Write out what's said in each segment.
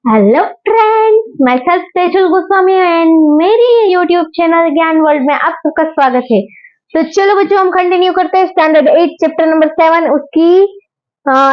Hello friends, मैं Taijul Goswami and मेरी YouTube channel ज्ञान वर्ल्ड में आप सबका स्वागत है। तो चलो बच्चों, हम कंटिन्यू करते हैं स्टैंडर्ड 8 चैप्टर नंबर 7 उसकी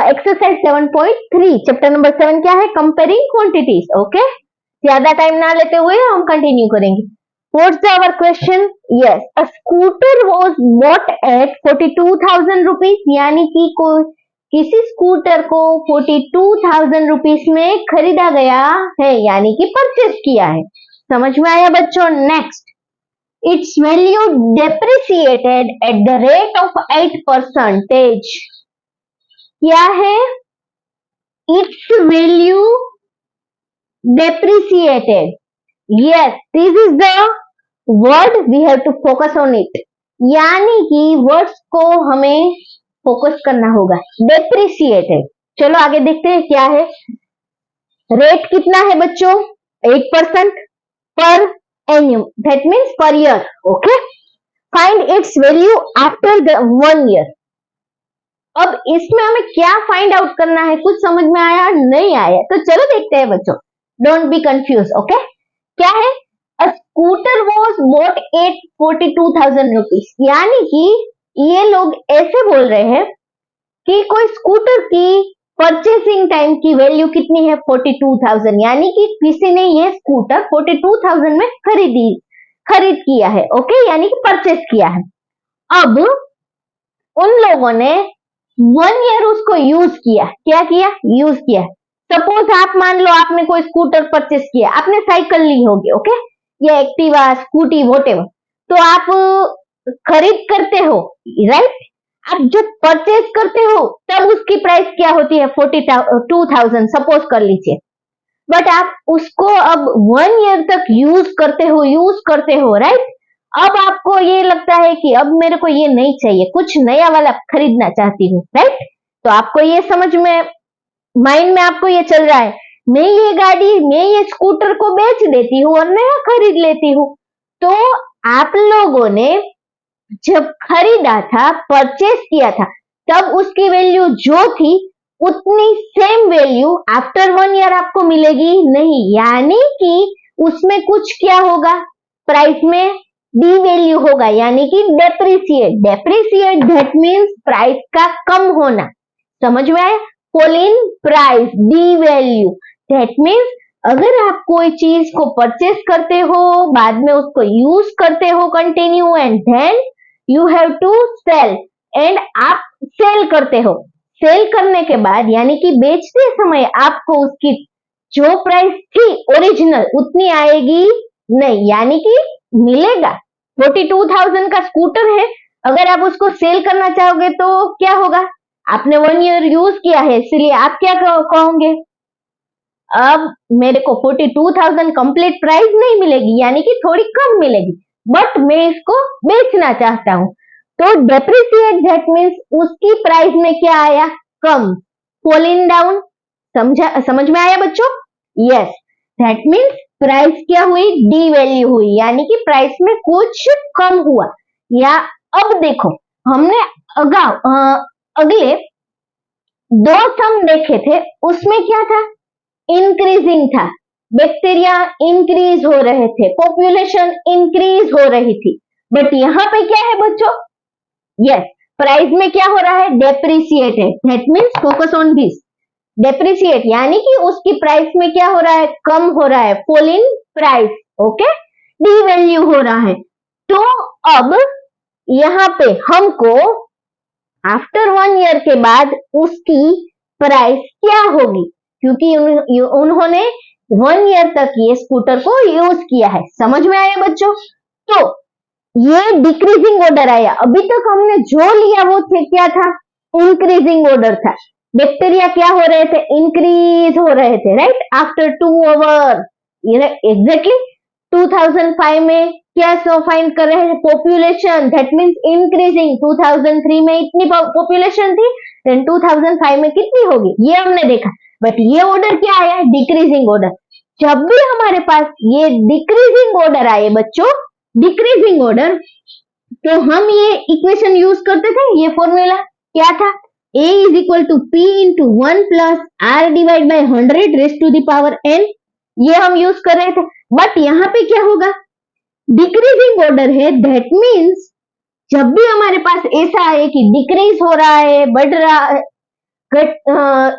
एक्सरसाइज 7.3। चैप्टर नंबर 7 क्या है? Comparing quantities. ओके, ज्यादा टाइम ना लेते हुए हम कंटिन्यू करेंगे। What's our question? Yes, a scooter was bought at 42,000 rupees, यानी कि कोई किसी स्कूटर को 42,000 रुपीज में खरीदा गया है, यानी कि परचेस किया है। समझ में आया बच्चों? Next, it's value depreciated at the rate of 8%। क्या है? It's value depreciated. Yes, this is the word we have to focus on it, यानी कि वर्ड्स को हमें फोकस करना होगा। डेप्रिसिएटेड। चलो आगे देखते हैं क्या है। रेट कितना है बच्चों? 8% per annum, that means per year. Okay, find its value after the 1 year. अब इसमें हमें क्या फाइंड आउट करना है? कुछ समझ में आया? नहीं आया? तो चलो देखते हैं बच्चों, डोंट बी कंफ्यूज। ओके, क्या है? A scooter was bought at 42,000 rupees, यानी कि ये लोग ऐसे बोल रहे हैं कि कोई स्कूटर की परचेसिंग टाइम की वैल्यू कितनी है? 42,000, यानी कि किसी ने ये स्कूटर 42,000 में खरीद किया है। ओके, यानी कि परचेस किया है। अब उन लोगों ने 1 ईयर उसको यूज किया। क्या किया? यूज किया। सपोज आप मान लो आपने कोई स्कूटर परचेस किया, आपने साइकिल ली होगी, ओके, या एक्टिवा, स्कूटी, वॉटेवर, तो आप खरीद करते हो, राइट? आप जब परचेस करते हो तब उसकी प्राइस क्या होती है? 42,000 सपोज कर लीजिए। बट आप उसको अब 1 ईयर तक यूज करते हो, राइट? अब आपको ये लगता है कि अब मेरे को ये नहीं चाहिए, कुछ नया वाला खरीदना चाहती हूँ, राइट? तो आपको ये समझ में, माइंड में आपको ये चल रहा है, मैं ये स्कूटर को बेच देती हूँ और नया खरीद लेती हूँ। तो आप लोगों ने जब खरीदा था, परचेस किया था, तब उसकी वैल्यू जो थी उतनी सेम वैल्यू आफ्टर 1 ईयर आपको मिलेगी नहीं, यानी कि उसमें कुछ क्या होगा? प्राइस में डी वैल्यू होगा, यानी कि depreciate. Depreciate that means price का कम होना। समझ में आया? Fall in price, D value. That means अगर आप कोई चीज को परचेस करते हो, बाद में उसको यूज करते हो continue, and then you have to sell, and आप सेल करते हो। सेल करने के बाद, यानी कि बेचते समय आपको उसकी जो प्राइस थी ओरिजिनल उतनी आएगी नहीं, यानी कि मिलेगा 42,000 का स्कूटर है, अगर आप उसको सेल करना चाहोगे तो क्या होगा? आपने 1 ईयर यूज किया है, इसलिए आप क्या कहोगे? अब मेरे को 42,000 कंप्लीट प्राइस नहीं मिलेगी, यानी कि थोड़ी कम मिलेगी, बट मैं इसको बेचना चाहता हूं। तो डेप्रिसिएट दैट मीन्स उसकी प्राइस में क्या आया? कम, फॉलिंग डाउन। समझ में आया बच्चों? यस, दैट मीन्स प्राइस क्या हुई? डी वैल्यू हुई, यानी कि प्राइस में कुछ कम हुआ। या अब देखो, हमने अगले 2 सम देखे थे, उसमें क्या था? इंक्रीजिंग था। बैक्टीरिया इंक्रीज हो रहे थे, पॉपुलेशन इंक्रीज हो रही थी। बट यहाँ पे क्या है बच्चों? यस, प्राइस में क्या हो रहा है? डेप्रिसिएट है। That means focus on this, depreciate, यानी कि उसकी प्राइस में क्या हो रहा है? कम हो रहा है, fall in price. Okay, D value हो रहा है। तो अब यहाँ पे हमको आफ्टर 1 ईयर के बाद उसकी प्राइस क्या होगी? क्योंकि उन्होंने 1 ईयर तक ये स्कूटर को यूज किया है। समझ में आया बच्चों? तो ये डिक्रीजिंग ऑर्डर आया। अभी तक हमने जो लिया वो थे क्या था? इंक्रीजिंग ऑर्डर था। बैक्टीरिया क्या हो रहे थे? इंक्रीज हो रहे थे, राइट? आफ्टर 2 आवर, एग्जैक्टली 2005 में क्या फाइंड कर रहे हैं? Population, that means increasing. 2003 में इतनी पॉपुलेशन थी, देन 2005 में कितनी होगी ये हमने देखा। बट ये ऑर्डर क्या आया? Decreasing order. जब भी हमारे पास ये डिक्रीजिंग ऑर्डर आए बच्चों, डिक्रीजिंग ऑर्डर, तो हम ये इक्वेशन यूज करते थे। ये फॉर्मूला क्या था? a is equal to p into 1 plus r divide by 100 raise to the power n, ये हम यूज कर रहे थे। बट यहाँ पे क्या होगा, डिक्रीजिंग ऑर्डर है, दैट मीन्स जब भी हमारे पास ऐसा है कि डिक्रीज हो रहा है, बढ़ रहा है,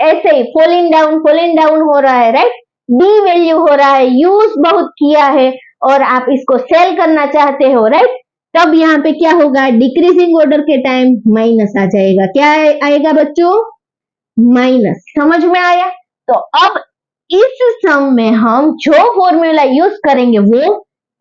ऐसे ही फॉलिंग डाउन हो रहा है, राइट, डी वैल्यू हो रहा है, यूज बहुत किया है और आप इसको सेल करना चाहते हो, राइट, तब यहाँ पे क्या होगा, डिक्रीजिंग ऑर्डर के टाइम माइनस आ जाएगा। क्या आएगा बच्चों, माइनस। समझ में आया? तो अब इस सम में हम जो फॉर्मूला यूज करेंगे वो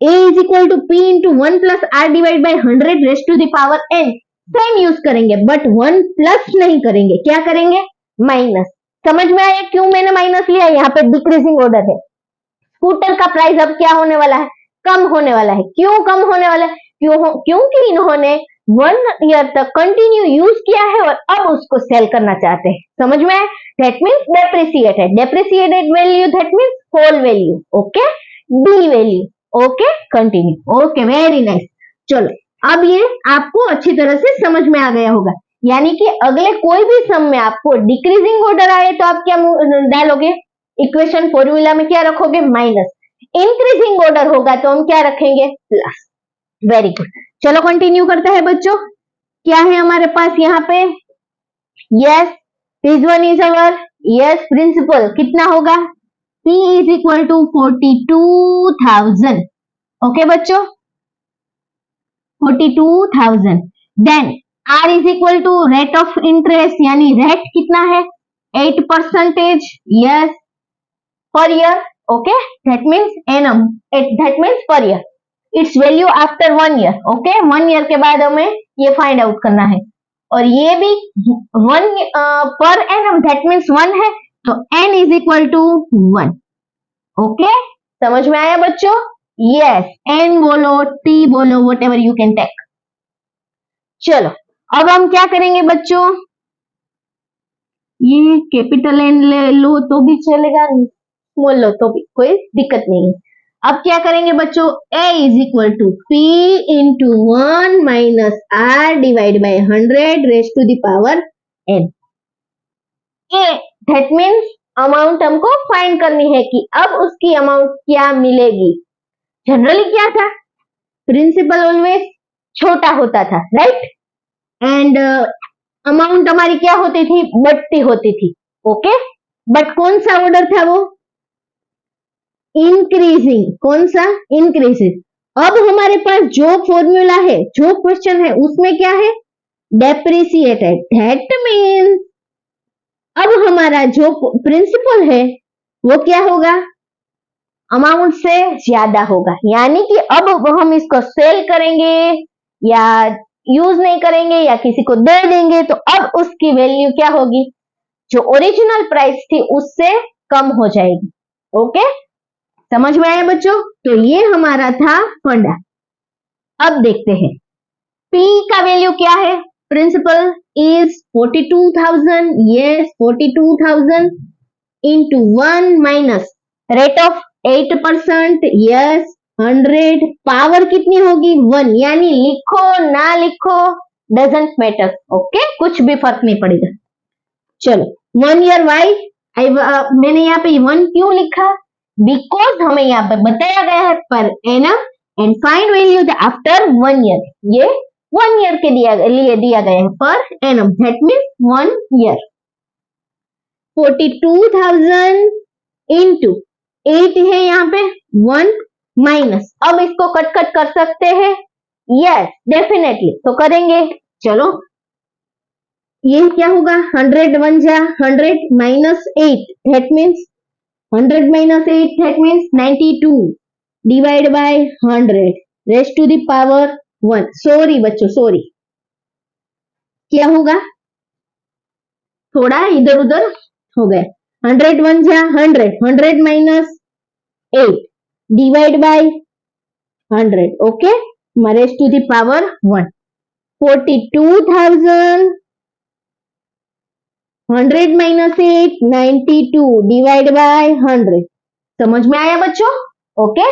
a is equal to p into 1 plus r divide by 100 raise to the power n same use करेंगे, बट 1 प्लस नहीं करेंगे, क्या करेंगे, माइनस। समझ में आया क्यों मैंने माइनस लिया? यहाँ पे डिक्रीजिंग ऑर्डर है, स्कूटर का प्राइस अब क्या होने वाला है, कम होने वाला है। क्यों कम होने वाला है? क्योंकि इन्होंने 1 ईयर तक कंटिन्यू यूज किया है और अब उसको सेल करना चाहते हैं। समझ में आया? That means depreciated, depreciated value that means whole value, okay, D value, okay, continue, okay, very nice. चलो अब ये आपको अच्छी तरह से समझ में आ गया होगा, यानी कि अगले कोई भी सम में आपको डिक्रीजिंग ऑर्डर आए तो आप क्या डालोगे, इक्वेशन फॉर्मूला में क्या रखोगे, माइनस। इंक्रीजिंग ऑर्डर होगा तो हम क्या रखेंगे, प्लस। वेरी गुड, चलो कंटिन्यू करते हैं बच्चों। क्या है हमारे पास यहाँ पे, yes, this one is our yes principal, कितना होगा, P is equal to 42,000, okay बच्चों, 42,000। Then R is equal to rate of interest, यानी रेट कितना है, 8%, yes, per year, okay, that means annum, that means per year, it's value after 1 year, okay, 1 year के बाद हमें ये find out करना है। और ये भी 1 पर एनम, दैट मीन्स 1 है, तो n is equal to 1, okay, समझ में आया बच्चों, यस, n बोलो, t बोलो, whatever you can take. चलो अब हम क्या करेंगे बच्चों, ये कैपिटल N ले लो तो भी चलेगा, स्मॉल लो तो भी कोई दिक्कत नहीं है। अब क्या करेंगे बच्चों, a is equal to p into 1 minus r divide by 100 raise to the power n। A that means amount हमको फाइंड करनी है कि अब उसकी अमाउंट क्या मिलेगी। जनरली क्या था, प्रिंसिपल ऑलवेज छोटा होता था, राइट, एंड अमाउंट हमारी क्या होती थी, बढ़ती होती थी, ओके, बट कौन सा ऑर्डर था वो, इंक्रीजिंग, कौन सा, इंक्रीजिंग। अब हमारे पास जो फॉर्मूला है, जो क्वेश्चन है, उसमें क्या है, डेप्रिसिएटेड, दैट मीन्स अब हमारा जो प्रिंसिपल है वो क्या होगा, अमाउंट से ज्यादा होगा, यानी कि अब हम इसको सेल करेंगे या यूज नहीं करेंगे या किसी को दे देंगे तो अब उसकी वैल्यू क्या होगी, जो ओरिजिनल प्राइस थी उससे कम हो जाएगी, ओके, समझ में आया बच्चों? तो ये हमारा था फंडा। अब देखते हैं P का वैल्यू क्या है, principal is 42,000, yes, 42,000 into 1 minus rate of 8%, yes, 100, power कितनी होगी, 1, यानी लिखो ना लिखो डजेंट मैटर, ओके, कुछ भी फर्क नहीं पड़ेगा। चलो 1 ईयर वाई, मैंने यहाँ पे 1 क्यों लिखा, बिकॉज हमें यहाँ पे बताया गया है per annum and find value after 1 year, ये 1 ईयर के लिए दिया गया है per annum, that means 1 year. 42,000 into 8 है यहाँ पे 1 माइनस, अब इसको कट कर सकते हैं, यस डेफिनेटली, तो करेंगे। चलो ये क्या होगा, 100 1 जा 100 minus 8, that means 100 minus 8, that means 92 divide by 100 raise to the power 1। Sorry बच्चों, सॉरी, क्या होगा, थोड़ा इधर उधर हो गए, 100 1 जा 100, 100 minus 8 divide by 100, okay, raise to the power 1। 42,000 100 minus 8 92 divide by 100, समझ में आया बच्चों, ओके।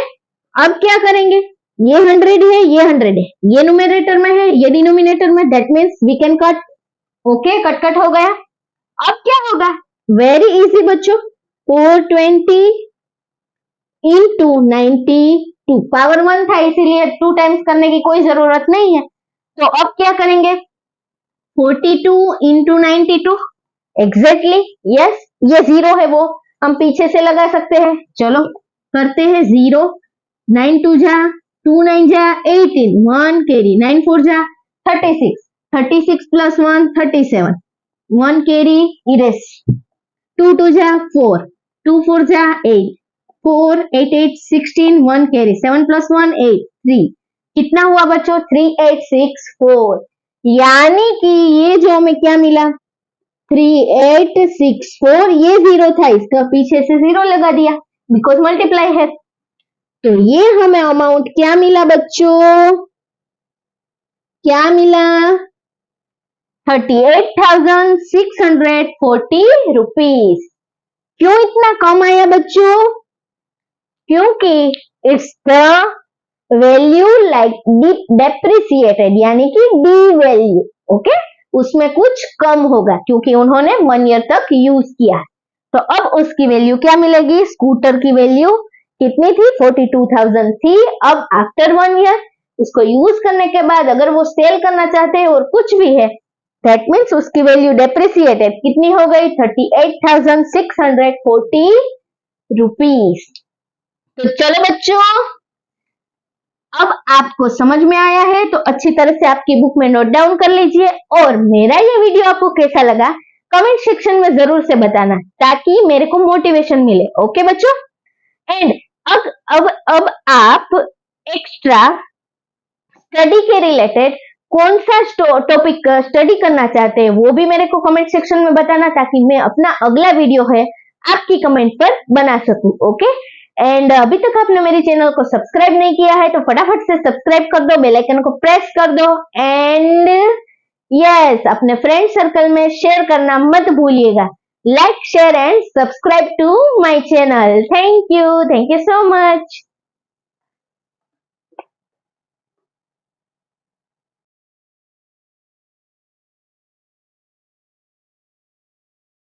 अब क्या करेंगे, ये 100 है, ये 100 है, ये न्यूमरेटर में है, ये डिनोमिनेटर में, that means we can cut, okay, cut cut हो गया। अब क्या होगा, वेरी इजी बच्चों, 420 इंटू 92, पावर 1 था इसीलिए 2 टाइम्स करने की कोई जरूरत नहीं है। तो अब क्या करेंगे, 42 इंटू 92, एग्जैक्टली, यस, ये 0 है वो हम पीछे से लगा सकते हैं। चलो करते हैं 0, 9 2 जा 2 9 जा 18, 1 कैरी, 9 4 जा 36, 36 प्लस 1 37, 1 कैरी इरेज, 2 2 जा 4, 2 4 जा 8, 4 8 8 16, 1 कैरी, 7 प्लस 1 8 3, कितना हुआ बच्चों, 3864। यानी कि ये जो हमें क्या मिला, 3864, ये 0 था, इसका पीछे से 0 लगा दिया बिकॉज मल्टीप्लाई है। तो ये हमें अमाउंट क्या मिला बच्चों, क्या मिला, 38,640 रुपीज। क्यों इतना कम आया बच्चों, क्योंकि it's the value like depreciated, यानी कि डी वैल्यू, ओके, उसमें कुछ कम होगा क्योंकि उन्होंने 1 ईयर तक यूज किया। तो अब उसकी वैल्यू क्या मिलेगी, स्कूटर की वैल्यू कितनी थी, 42,000 थी। अब आफ्टर 1 ईयर उसको यूज करने के बाद अगर वो सेल करना चाहते हैं और कुछ भी है, दैट मीन्स उसकी वैल्यू डेप्रिसिएटेड कितनी हो गई, 38,640 रुपीज। तो चलो बच्चों, अब आपको समझ में आया है तो अच्छी तरह से आपकी बुक में नोट डाउन कर लीजिए, और मेरा ये वीडियो आपको कैसा लगा कमेंट सेक्शन में जरूर से बताना ताकि मेरे को मोटिवेशन मिले। ओके बच्चों, एंड अब आप एक्स्ट्रा स्टडी के रिलेटेड कौन सा टॉपिक स्टडी करना चाहते हैं वो भी मेरे को कमेंट सेक्शन में बताना ताकि मैं अपना अगला वीडियो है आपकी कमेंट पर बना सकूं। ओके, एंड अभी तक आपने मेरे चैनल को सब्सक्राइब नहीं किया है तो फटाफट से सब्सक्राइब कर दो, बेल आइकन को प्रेस कर दो, एंड यस, अपने फ्रेंड सर्कल में शेयर करना मत भूलिएगा। Like share and subscribe to my channel. Thank you so much.